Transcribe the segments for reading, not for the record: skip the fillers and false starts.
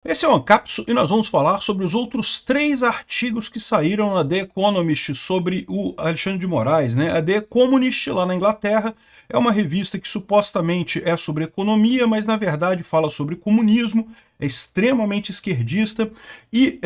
Esse é o Ancapsu e nós vamos falar sobre os outros 3 artigos que saíram na The Economist sobre o Alexandre de Moraes, né? A The Economist, lá na Inglaterra, é uma revista que supostamente é sobre economia, mas na verdade fala sobre comunismo, é extremamente esquerdista e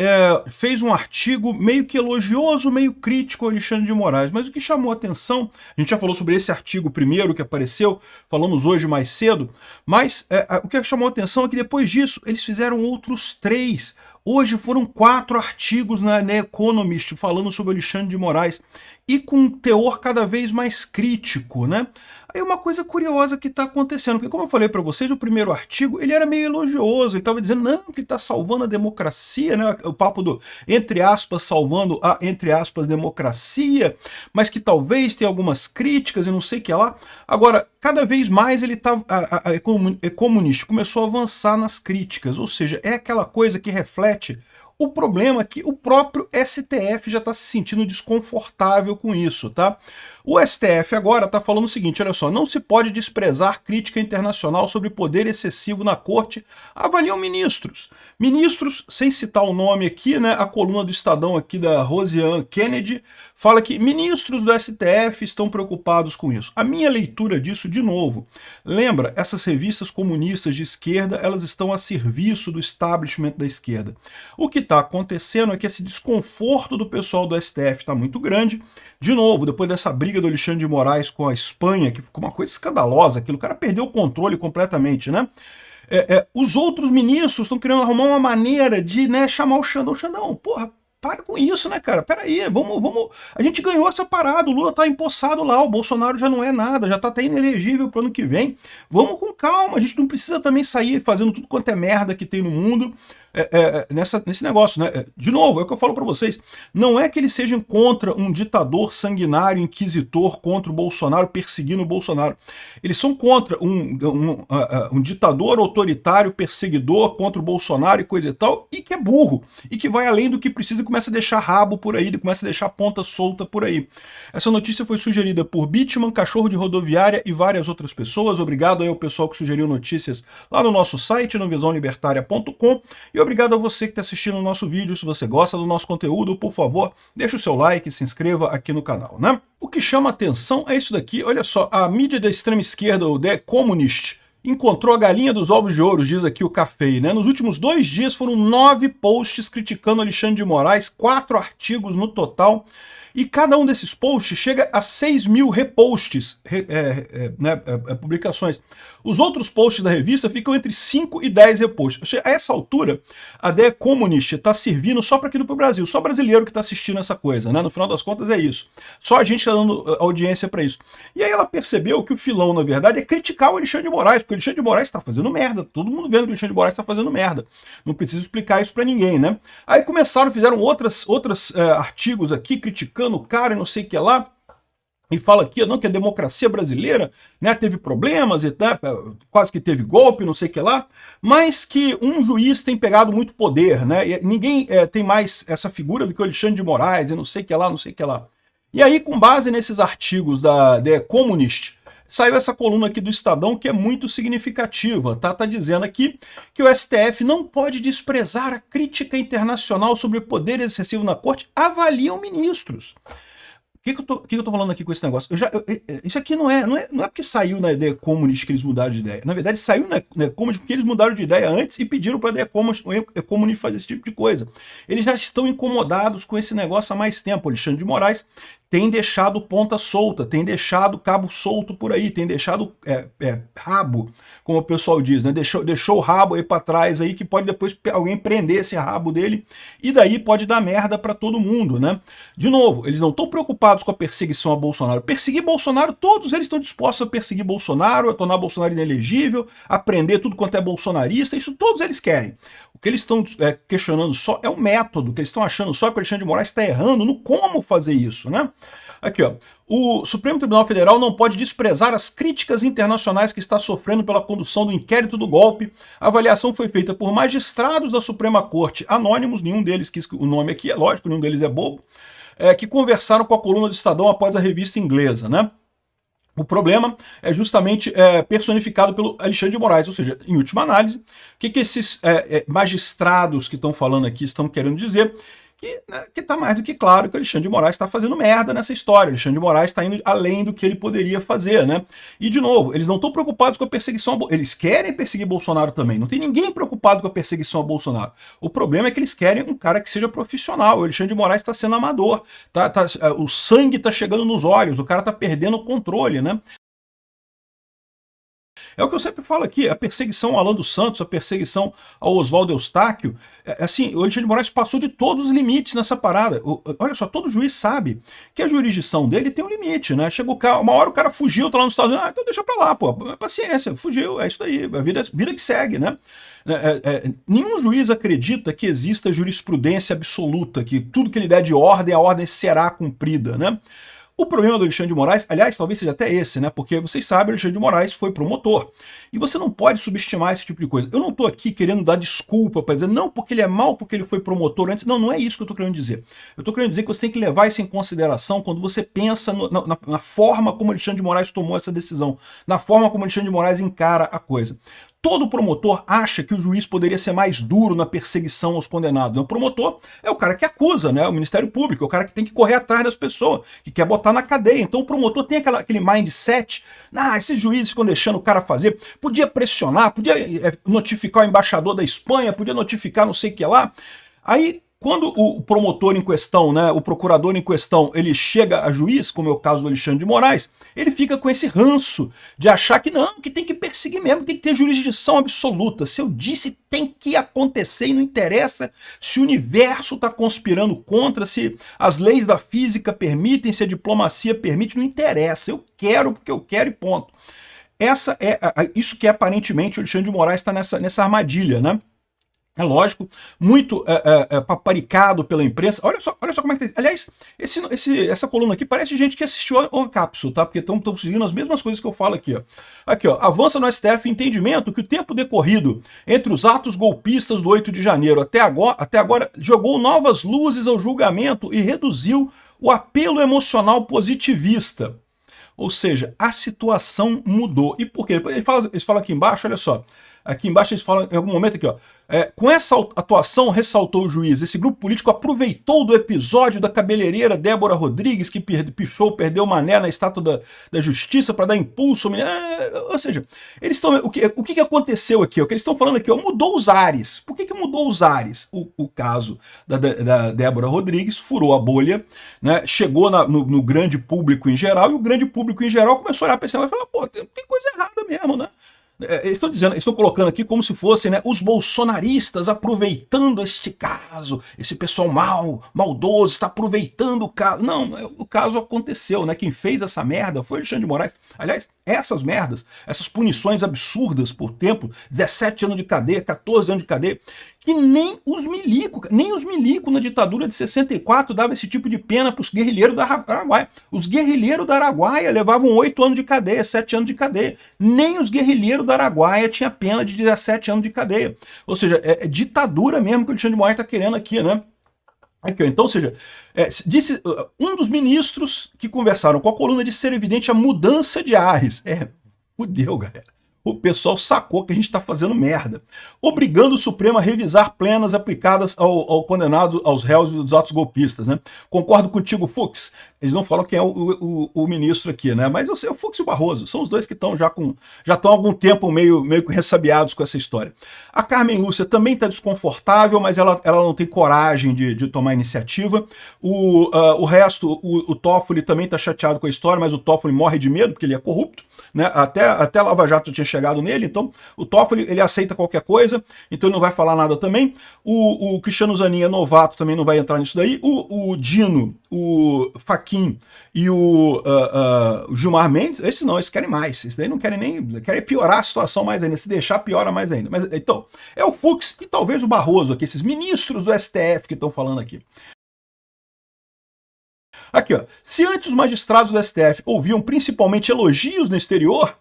fez um artigo meio que elogioso, meio crítico ao Alexandre de Moraes. Mas o que chamou a atenção, a gente já falou sobre esse artigo primeiro que apareceu, falamos hoje mais cedo, mas o que chamou a atenção é que depois disso eles fizeram outros 3. Hoje foram 4 artigos na Economist falando sobre Alexandre de Moraes e com um teor cada vez mais crítico, né? Aí uma coisa curiosa que está acontecendo, porque como eu falei para vocês, o primeiro artigo ele era meio elogioso, ele estava dizendo não, que está salvando a democracia, né? O papo do, entre aspas, salvando a, entre aspas, democracia, mas que talvez tenha algumas críticas e não sei o que lá. Agora, cada vez mais ele tá, a Economist começou a avançar nas críticas, ou seja, é aquela coisa que reflete o problema é que o próprio STF já está se sentindo desconfortável com isso, tá? O STF agora está falando o seguinte, olha só, não se pode desprezar crítica internacional sobre poder excessivo na corte, avaliam ministros. Ministros, sem citar o nome aqui, né, a coluna do Estadão aqui da Rosiane Kennedy fala que ministros do STF estão preocupados com isso. A minha leitura disso, de novo, lembra, essas revistas comunistas de esquerda, elas estão a serviço do establishment da esquerda. O que está acontecendo é que esse desconforto do pessoal do STF está muito grande. De novo, depois dessa briga do Alexandre de Moraes com a Espanha, que ficou uma coisa escandalosa, aquilo, o cara perdeu o controle completamente, né? Os outros ministros estão querendo arrumar uma maneira de, né, chamar o Xandão. Xandão, porra, para com isso, né, cara? Peraí, vamos. A gente ganhou essa parada, o Lula tá empossado lá, o Bolsonaro já não é nada, já tá até inelegível pro ano que vem. Vamos com calma, a gente não precisa também sair fazendo tudo quanto é merda que tem no mundo. Nesse negócio, né? De novo, é o que eu falo para vocês, não é que eles sejam contra um ditador sanguinário, inquisitor, contra o Bolsonaro, perseguindo o Bolsonaro. Eles são contra um ditador autoritário, perseguidor, contra o Bolsonaro e coisa e tal, e que é burro, e que vai além do que precisa e começa a deixar rabo por aí, começa a deixar ponta solta por aí. Essa notícia foi sugerida por Bitman, Cachorro de Rodoviária e várias outras pessoas. Obrigado aí ao pessoal que sugeriu notícias lá no nosso site, no visãolibertaria.com, e obrigado a você que está assistindo o nosso vídeo. Se você gosta do nosso conteúdo, por favor, deixa o seu like e se inscreva aqui no canal, né? O que chama atenção é isso daqui, olha só, a mídia da extrema esquerda, o The Economist, encontrou a galinha dos ovos de ouro, diz aqui o Café, né? Nos últimos 2 dias foram 9 posts criticando Alexandre de Moraes, 4 artigos no total, e cada um desses posts chega a 6.000 reposts, publicações. Os outros posts da revista ficam entre 5 e 10 reposts. Ou seja, a essa altura, a The Economist está servindo só para aqui no Brasil, só brasileiro que está assistindo essa coisa, né? No final das contas é isso. Só a gente está dando audiência para isso. E aí ela percebeu que o filão, na verdade, é criticar o Alexandre de Moraes, porque o Alexandre de Moraes está fazendo merda. Todo mundo vendo que o Alexandre de Moraes está fazendo merda. Não precisa explicar isso para ninguém, né? Aí fizeram outros artigos aqui criticando o cara e não sei o que lá, e fala aqui não, que a democracia brasileira, né, teve problemas, e quase que teve golpe, não sei o que lá, mas que um juiz tem pegado muito poder, né, e ninguém tem mais essa figura do que o Alexandre de Moraes, e não sei o que lá, não sei o que lá. E aí, com base nesses artigos da The Economist, saiu essa coluna aqui do Estadão que é muito significativa, tá? Tá dizendo aqui que o STF não pode desprezar a crítica internacional sobre o poder excessivo na corte, avaliam ministros. O que eu tô falando aqui com esse negócio? Isso aqui não é porque saiu na The Economist que eles mudaram de ideia. Na verdade, saiu na The Economist porque eles mudaram de ideia antes e pediram para a The Economist fazer esse tipo de coisa. Eles já estão incomodados com esse negócio há mais tempo. Alexandre de Moraes tem deixado ponta solta, tem deixado cabo solto por aí, tem deixado rabo, como o pessoal diz, né? Deixou o rabo aí para trás aí, que pode depois alguém prender esse rabo dele, e daí pode dar merda para todo mundo, né? De novo, eles não estão preocupados com a perseguição a Bolsonaro. Perseguir Bolsonaro, todos eles estão dispostos a perseguir Bolsonaro, a tornar Bolsonaro inelegível, a prender tudo quanto é bolsonarista, isso todos eles querem. O que eles estão questionando só é o método, o que eles estão achando só que o Alexandre de Moraes está errando no como fazer isso, né? Aqui, ó. O Supremo Tribunal Federal não pode desprezar as críticas internacionais que está sofrendo pela condução do inquérito do golpe. A avaliação foi feita por magistrados da Suprema Corte anônimos, nenhum deles quis o nome aqui, é lógico, nenhum deles é bobo, que conversaram com a coluna do Estadão após a revista inglesa, né? O problema é justamente personificado pelo Alexandre de Moraes, ou seja, em última análise, o que esses magistrados que estão falando aqui estão querendo dizer? Que está mais do que claro que o Alexandre de Moraes está fazendo merda nessa história. O Alexandre de Moraes está indo além do que ele poderia fazer, né? E, de novo, eles não estão preocupados com a perseguição eles querem perseguir Bolsonaro também. Não tem ninguém preocupado com a perseguição a Bolsonaro. O problema é que eles querem um cara que seja profissional. O Alexandre de Moraes está sendo amador. O sangue está chegando nos olhos, o cara está perdendo o controle, né? É o que eu sempre falo aqui, a perseguição ao Alan dos Santos, a perseguição ao Oswaldo Eustáquio, assim, o Alexandre de Moraes passou de todos os limites nessa parada. Olha só, todo juiz sabe que a jurisdição dele tem um limite, né? Chegou uma hora o cara fugiu, tá lá nos Estados Unidos, então deixa pra lá, pô, paciência, fugiu, é isso aí, a vida que segue, né? Nenhum juiz acredita que exista jurisprudência absoluta, que tudo que ele der de ordem, a ordem será cumprida, né? O problema do Alexandre de Moraes, aliás, talvez seja até esse, né? Porque vocês sabem, o Alexandre de Moraes foi promotor. E você não pode subestimar esse tipo de coisa. Eu não estou aqui querendo dar desculpa para dizer, não, porque ele é mal, porque ele foi promotor antes. Não, não é isso que eu estou querendo dizer. Eu estou querendo dizer que você tem que levar isso em consideração quando você pensa na forma como o Alexandre de Moraes tomou essa decisão, na forma como o Alexandre de Moraes encara a coisa. Todo promotor acha que o juiz poderia ser mais duro na perseguição aos condenados. O promotor é o cara que acusa, né? O Ministério Público, é o cara que tem que correr atrás das pessoas, que quer botar na cadeia. Então o promotor tem aquele mindset, esses juízes ficam deixando o cara fazer, podia pressionar, podia notificar o embaixador da Espanha, podia notificar não sei o que lá. Aí, quando o promotor em questão, né, o procurador em questão, ele chega a juiz, como é o caso do Alexandre de Moraes, ele fica com esse ranço de achar que não, que tem que perseguir mesmo, tem que ter jurisdição absoluta. Se eu disse, tem que acontecer e não interessa se o universo está conspirando contra, se as leis da física permitem, se a diplomacia permite, não interessa. Eu quero porque eu quero e ponto. Isso que aparentemente o Alexandre de Moraes está nessa armadilha, né? É lógico, muito paparicado pela imprensa. Olha só como é que tem. Aliás, essa coluna aqui parece gente que assistiu a cápsula, tá? Porque estão seguindo as mesmas coisas que eu falo aqui, ó. Aqui, ó. Avança no STF entendimento que o tempo decorrido entre os atos golpistas do 8 de janeiro até agora jogou novas luzes ao julgamento e reduziu o apelo emocional positivista. Ou seja, a situação mudou. E por quê? Eles falam aqui embaixo, olha só. Aqui embaixo eles falam em algum momento aqui, ó. Com essa atuação, ressaltou o juiz, esse grupo político aproveitou do episódio da cabeleireira Débora Rodrigues, que perdeu mané na estátua da justiça para dar impulso. Ou seja, eles estão. O que aconteceu aqui? O que eles estão falando aqui, ó, mudou os ares. Por que mudou os ares? O caso da Débora Rodrigues furou a bolha, né, chegou no grande público em geral, e o grande público em geral começou a olhar para esse e falar, pô, tem coisa errada mesmo, né? Estão colocando aqui como se fossem, né, os bolsonaristas aproveitando este caso, esse pessoal maldoso está aproveitando o caso. Não, o caso aconteceu, né? Quem fez essa merda foi o Alexandre de Moraes. Aliás, essas merdas, essas punições absurdas por tempo, 17 anos de cadeia, 14 anos de cadeia, que nem os milicos na ditadura de 64 davam esse tipo de pena para os guerrilheiros do Araguaia. Os guerrilheiros do Araguaia levavam 8 anos de cadeia, 7 anos de cadeia. Nem os guerrilheiros do Araguaia tinha pena de 17 anos de cadeia. Ou seja, é ditadura mesmo que o Alexandre de Moraes está querendo aqui, né? Aqui, então, ou seja, disse um dos ministros que conversaram com a coluna de ser evidente a mudança de ares. Fudeu, galera. O pessoal sacou que a gente está fazendo merda, obrigando o Supremo a revisar penas aplicadas ao condenado, aos réus dos atos golpistas, né? Concordo contigo, Fux. Eles não falam quem é o ministro aqui, né? Mas eu sei, o Fux e o Barroso são os dois que estão já estão há algum tempo meio que ressabiados com essa história. A Carmen Lúcia também está desconfortável, mas ela não tem coragem de tomar iniciativa. O resto, o Toffoli também está chateado com a história, mas o Toffoli morre de medo porque ele é corrupto, né? Até a Lava Jato tinha chegado nele, então o Toffoli ele aceita qualquer coisa, então ele não vai falar nada também. O Cristiano Zanin é novato, também não vai entrar nisso daí. O Dino, o Fachin e o Gilmar Mendes, esses querem mais, esses daí não querem querem piorar a situação mais ainda, se deixar piora mais ainda. Mas então, é o Fux e talvez o Barroso aqui, esses ministros do STF que estão falando aqui. Aqui, ó. Se antes os magistrados do STF ouviam principalmente elogios no exterior,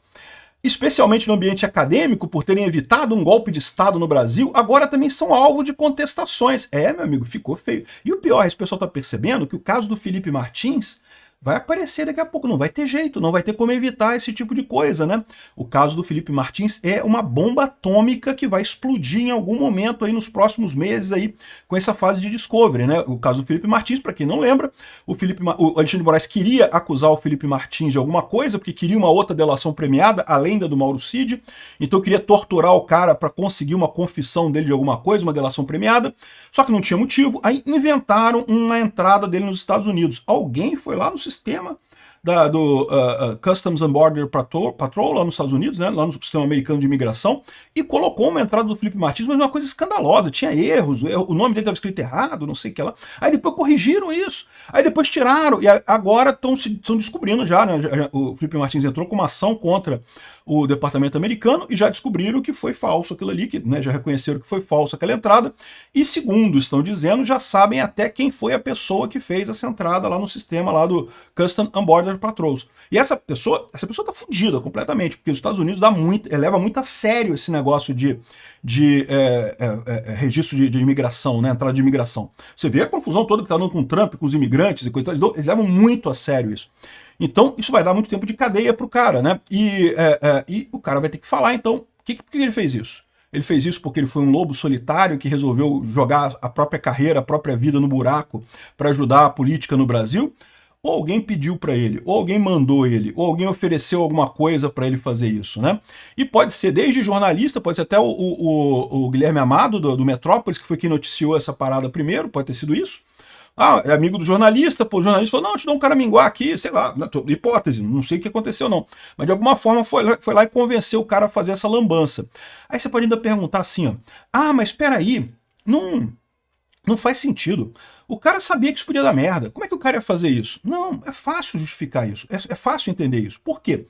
especialmente no ambiente acadêmico, por terem evitado um golpe de Estado no Brasil, agora também são alvo de contestações. Meu amigo, ficou feio. E o pior, esse pessoal está percebendo que o caso do Felipe Martins vai aparecer daqui a pouco, não vai ter jeito, não vai ter como evitar esse tipo de coisa, né? O caso do Felipe Martins é uma bomba atômica que vai explodir em algum momento aí nos próximos meses aí com essa fase de discovery, né? O caso do Felipe Martins, para quem não lembra, o Alexandre de Moraes queria acusar o Felipe Martins de alguma coisa, porque queria uma outra delação premiada, além da do Mauro Cid, então queria torturar o cara para conseguir uma confissão dele de alguma coisa, uma delação premiada, só que não tinha motivo, aí inventaram uma entrada dele nos Estados Unidos. Alguém foi lá no sistema do Customs and Border Patrol lá nos Estados Unidos, né, lá no sistema americano de imigração, e colocou uma entrada do Felipe Martins, mas uma coisa escandalosa, tinha erros, o nome dele estava escrito errado, não sei o que lá. Aí depois corrigiram isso, aí depois tiraram, e agora estão descobrindo já, né, o Felipe Martins entrou com uma ação contra o departamento americano e já descobriram que foi falso aquilo ali, que, né, já reconheceram que foi falso aquela entrada, e segundo estão dizendo, já sabem até quem foi a pessoa que fez essa entrada lá no sistema lá do Customs and Border Patrols. E essa pessoa tá fudida completamente, porque os Estados Unidos leva muito a sério esse negócio de registro de imigração, né, entrada de imigração. Você vê a confusão toda que está dando com o Trump, com os imigrantes e coisas, eles levam muito a sério isso. Então, isso vai dar muito tempo de cadeia pro cara, né? E o cara vai ter que falar, então, por que ele fez isso? Ele fez isso porque ele foi um lobo solitário que resolveu jogar a própria carreira, a própria vida no buraco para ajudar a política no Brasil? Ou alguém pediu para ele, ou alguém mandou ele, ou alguém ofereceu alguma coisa para ele fazer isso, né? E pode ser desde jornalista, pode ser até o Guilherme Amado, do Metrópolis, que foi quem noticiou essa parada primeiro, pode ter sido isso. Ah, é amigo do jornalista, pô, o jornalista falou, não, te dá um caraminguá aqui, sei lá, hipótese, não sei o que aconteceu não. Mas de alguma forma foi lá e convenceu o cara a fazer essa lambança. Aí você pode ainda perguntar assim, ó, mas espera aí, não faz sentido. O cara sabia que isso podia dar merda. Como é que o cara ia fazer isso? Não, é fácil justificar isso, é fácil entender isso. Por quê?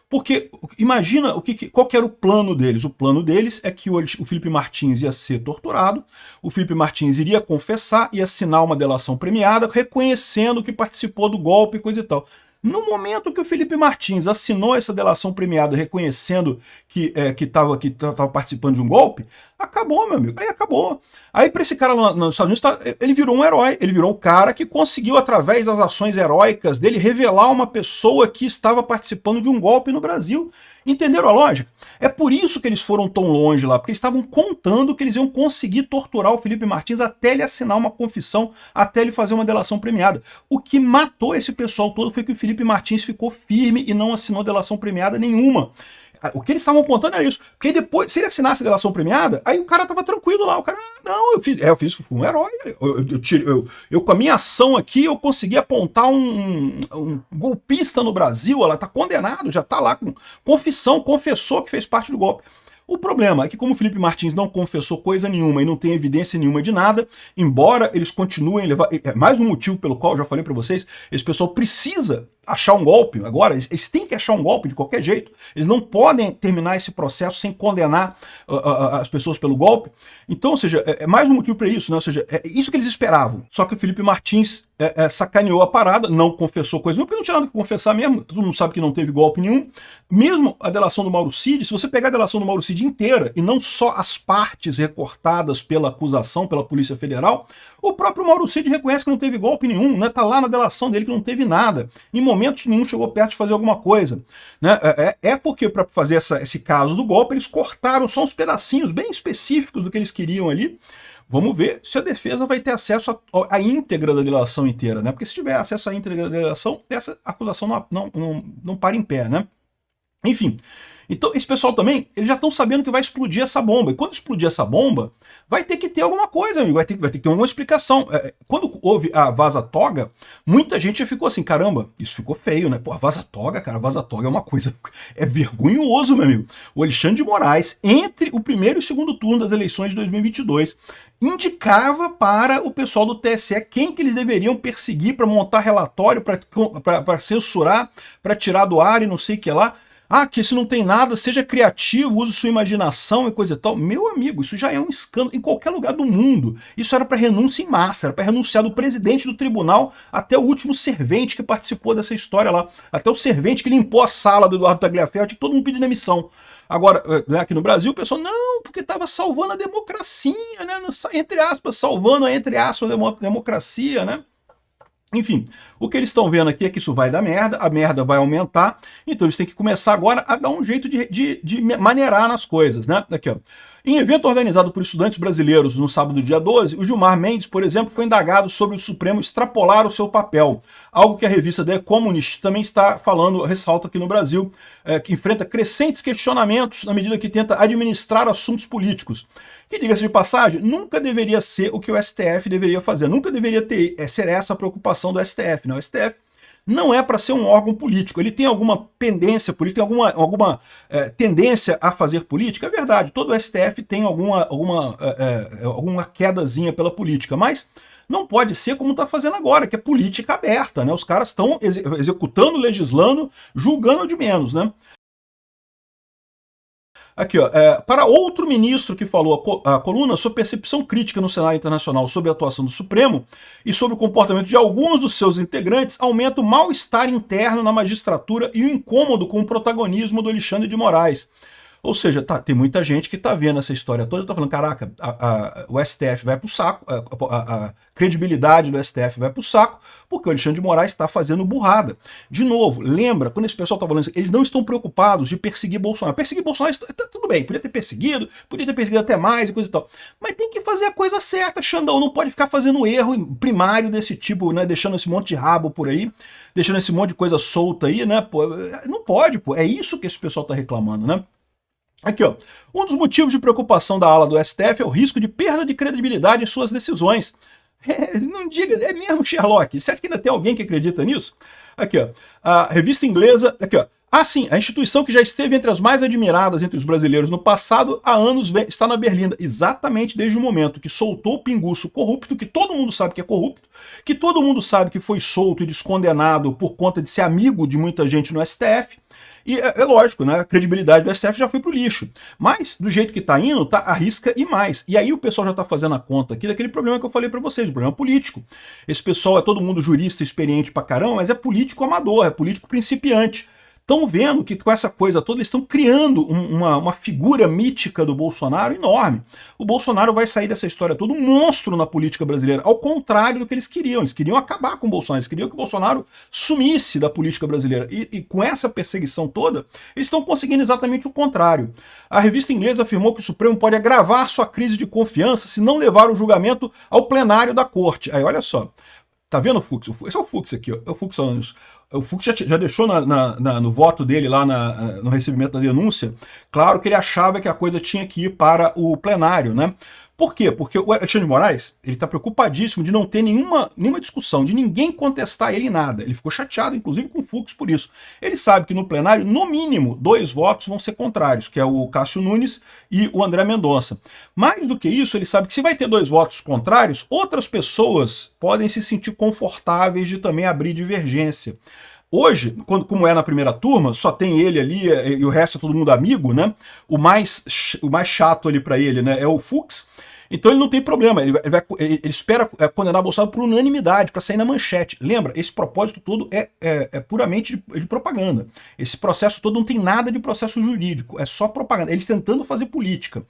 Porque imagina qual que era o plano deles. O plano deles é que o Felipe Martins ia ser torturado, o Felipe Martins iria confessar e assinar uma delação premiada, reconhecendo que participou do golpe e coisa e tal. No momento que o Felipe Martins assinou essa delação premiada reconhecendo que estava participando de um golpe, acabou, meu amigo. Aí acabou. Aí para esse cara lá nos Estados Unidos, ele virou um herói. Ele virou um cara que conseguiu, através das ações heróicas dele, revelar uma pessoa que estava participando de um golpe no Brasil. Entenderam a lógica? É por isso que eles foram tão longe lá, porque eles estavam contando que eles iam conseguir torturar o Felipe Martins até ele assinar uma confissão, até ele fazer uma delação premiada. O que matou esse pessoal todo foi que o Felipe Martins ficou firme e não assinou delação premiada nenhuma. O que eles estavam apontando era isso. Porque depois, se ele assinasse a delação premiada, aí o cara tava tranquilo lá. O cara, não, eu fiz, fui um herói. Eu com a minha ação aqui, eu consegui apontar um golpista no Brasil, ela tá condenado, já tá lá com confissão, confessou que fez parte do golpe. O problema é que como o Felipe Martins não confessou coisa nenhuma e não tem evidência nenhuma de nada, embora eles continuem a levar... É mais um motivo pelo qual eu já falei para vocês, esse pessoal precisa achar um golpe agora, eles têm que achar um golpe de qualquer jeito, eles não podem terminar esse processo sem condenar as pessoas pelo golpe. Então, ou seja, é mais um motivo para isso, né? Ou seja, é isso que eles esperavam. Só que o Felipe Martins sacaneou a parada, não confessou coisa nenhuma, porque não tinha nada que confessar mesmo, todo mundo sabe que não teve golpe nenhum. Mesmo a delação do Mauro Cid, se você pegar a delação do Mauro Cid inteira, e não só as partes recortadas pela acusação, pela Polícia Federal, o próprio Mauro Cid reconhece que não teve golpe nenhum, né? Tá lá na delação dele que não teve nada. Em momentos nenhum chegou perto de fazer alguma coisa. Né? Porque para fazer esse caso do golpe, eles cortaram só uns pedacinhos bem específicos do que eles queriam ali. Vamos ver se a defesa vai ter acesso à íntegra da delação inteira, né? Porque se tiver acesso à íntegra da delação, essa acusação não para em pé, né? Enfim, então esse pessoal também, eles já estão sabendo que vai explodir essa bomba. E quando explodir essa bomba, vai ter que ter alguma coisa, amigo. Vai ter que ter alguma explicação. Quando houve a vaza-toga, muita gente já ficou assim, caramba, isso ficou feio, né? Pô, a vaza-toga, cara, a vaza-toga é uma coisa... É vergonhoso, meu amigo. O Alexandre de Moraes, entre o primeiro e o segundo turno das eleições de 2022, indicava para o pessoal do TSE quem que eles deveriam perseguir para montar relatório, para censurar, para tirar do ar e não sei o que lá. Que se não tem nada, seja criativo, use sua imaginação e coisa e tal. Meu amigo, isso já é um escândalo em qualquer lugar do mundo. Isso era para renúncia em massa, era para renunciar do presidente do tribunal até o último servente que participou dessa história lá. Até o servente que limpou a sala do Eduardo Tagliaferro, que todo mundo pediu demissão. Agora, aqui no Brasil, o pessoal, não, porque estava salvando a democracia, né? Entre aspas, salvando a, entre aspas, a democracia, né? Enfim, o que eles estão vendo aqui é que isso vai dar merda, a merda vai aumentar, então eles têm que começar agora a dar um jeito de maneirar nas coisas, né? Aqui, ó. Em evento organizado por estudantes brasileiros no sábado, dia 12, o Gilmar Mendes, por exemplo, foi indagado sobre o Supremo extrapolar o seu papel, algo que a revista The Economist também está falando, ressalta aqui no Brasil, que enfrenta crescentes questionamentos na medida que tenta administrar assuntos políticos. Que, diga-se de passagem, nunca deveria ser o que o STF deveria fazer, nunca deveria ser essa a preocupação do STF. Não, o STF não é para ser um órgão político, ele tem alguma pendência política, tem alguma tendência a fazer política, é verdade, todo o STF tem alguma quedazinha pela política, mas não pode ser como está fazendo agora, que é política aberta, né? Os caras estão executando, legislando, julgando de menos, né? Aqui, ó, para outro ministro que falou a coluna, sua percepção crítica no cenário internacional sobre a atuação do Supremo e sobre o comportamento de alguns dos seus integrantes aumenta o mal-estar interno na magistratura e o incômodo com o protagonismo do Alexandre de Moraes. Ou seja, tem muita gente que está vendo essa história toda e está falando, caraca, o STF vai para o saco, a credibilidade do STF vai para o saco, porque o Alexandre de Moraes está fazendo burrada. De novo, lembra, quando esse pessoal está falando isso, eles não estão preocupados de perseguir Bolsonaro. Perseguir Bolsonaro, tudo bem, podia ter perseguido até mais e coisa e tal. Mas tem que fazer a coisa certa, Xandão, não pode ficar fazendo erro primário desse tipo, né, deixando esse monte de rabo por aí, deixando esse monte de coisa solta aí, né, pô, não pode, pô, é isso que esse pessoal está reclamando, né. Aqui, ó. Um dos motivos de preocupação da ala do STF é o risco de perda de credibilidade em suas decisões. Não diga, é mesmo, Sherlock. Será que ainda tem alguém que acredita nisso? Aqui, ó. A revista inglesa, aqui, ó. Ah, sim, a instituição que já esteve entre as mais admiradas entre os brasileiros no passado, há anos está na berlinda, exatamente desde o momento que soltou o pinguço corrupto, que todo mundo sabe que é corrupto, que todo mundo sabe que foi solto e descondenado por conta de ser amigo de muita gente no STF. E é lógico, né? A credibilidade do STF já foi pro lixo. Mas, do jeito que tá indo, tá arrisca e mais. E aí o pessoal já tá fazendo a conta aqui daquele problema que eu falei para vocês, o problema político. Esse pessoal é todo mundo jurista, experiente pra caramba, mas é político amador, é político principiante. Estão vendo que com essa coisa toda eles estão criando uma figura mítica do Bolsonaro enorme. O Bolsonaro vai sair dessa história toda um monstro na política brasileira, ao contrário do que eles queriam acabar com o Bolsonaro, eles queriam que o Bolsonaro sumisse da política brasileira. E com essa perseguição toda, eles estão conseguindo exatamente o contrário. A revista inglesa afirmou que o Supremo pode agravar sua crise de confiança se não levar o julgamento ao plenário da corte. Aí olha só, tá vendo o Fux? Esse é o Fux aqui, ó. É o Fux falando isso. O Fux já deixou no voto dele lá no recebimento da denúncia, claro que ele achava que a coisa tinha que ir para o plenário, né? Por quê? Porque o Alexandre de Moraes, ele está preocupadíssimo de não ter nenhuma discussão, de ninguém contestar ele em nada. Ele ficou chateado, inclusive, com o Fux por isso. Ele sabe que no plenário, no mínimo, 2 votos vão ser contrários, que é o Cássio Nunes e o André Mendonça. Mais do que isso, ele sabe que se vai ter 2 votos contrários, outras pessoas podem se sentir confortáveis de também abrir divergência. Hoje, como é na primeira turma, só tem ele ali e o resto é todo mundo amigo, né? O mais chato ali para ele, né, é o Fux. Então ele não tem problema, ele espera condenar Bolsonaro por unanimidade, para sair na manchete. Lembra, esse propósito todo é puramente de propaganda. Esse processo todo não tem nada de processo jurídico, é só propaganda. Eles tentando fazer política.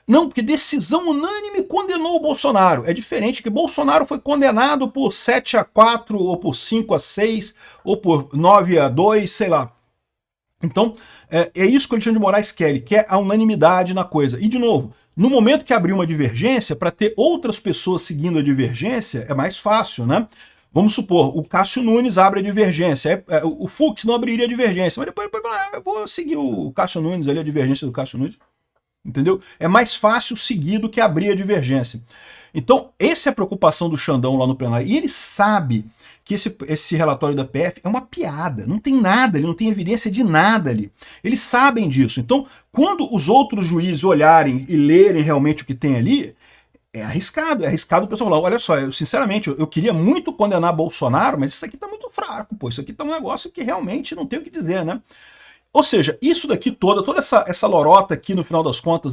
Não, porque decisão unânime condenou o Bolsonaro. É diferente que Bolsonaro foi condenado por 7-4, ou por 5-6, ou por 9-2, sei lá. Então, é isso que o Alexandre de Moraes quer. Ele quer a unanimidade na coisa. E, de novo, no momento que abrir uma divergência, para ter outras pessoas seguindo a divergência, é mais fácil, né? Vamos supor, o Cássio Nunes abre a divergência. O Fux não abriria a divergência, mas depois eu vou seguir o Cássio Nunes ali, a divergência do Cássio Nunes. Entendeu? É mais fácil seguir do que abrir a divergência. Então, essa é a preocupação do Xandão lá no plenário. E ele sabe que esse relatório da PF é uma piada. Não tem nada, ele não tem evidência de nada ali. Eles sabem disso. Então, quando os outros juízes olharem e lerem realmente o que tem ali, é arriscado o pessoal falar, olha só, sinceramente, eu queria muito condenar Bolsonaro, mas isso aqui tá muito fraco, pô, isso aqui tá um negócio que realmente não tem o que dizer, né? Ou seja, isso daqui toda essa lorota aqui no final das contas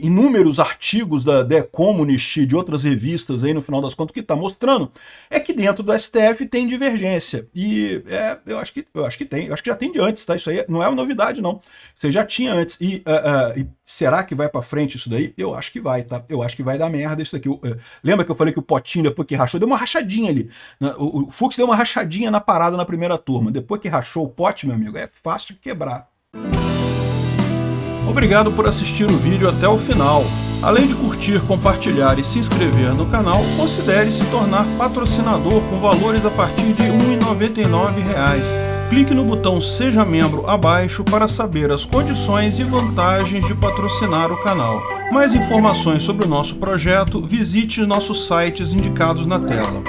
inúmeros artigos da The Economist e de outras revistas aí no final das contas, o que está mostrando é que dentro do STF tem divergência. E eu acho que tem, eu acho que já tem de antes, tá? Isso aí não é uma novidade, não. Você já tinha antes. E será que vai para frente isso daí? Eu acho que vai, tá? Eu acho que vai dar merda isso daqui. Lembra que eu falei que o Potinho, depois que rachou, deu uma rachadinha ali. O Fux deu uma rachadinha na parada na primeira turma. Depois que rachou o pote, meu amigo, é fácil de quebrar. Obrigado por assistir o vídeo até o final. Além de curtir, compartilhar e se inscrever no canal, considere se tornar patrocinador com valores a partir de R$ 1,99. Clique no botão Seja Membro abaixo para saber as condições e vantagens de patrocinar o canal. Mais informações sobre o nosso projeto, visite nossos sites indicados na tela.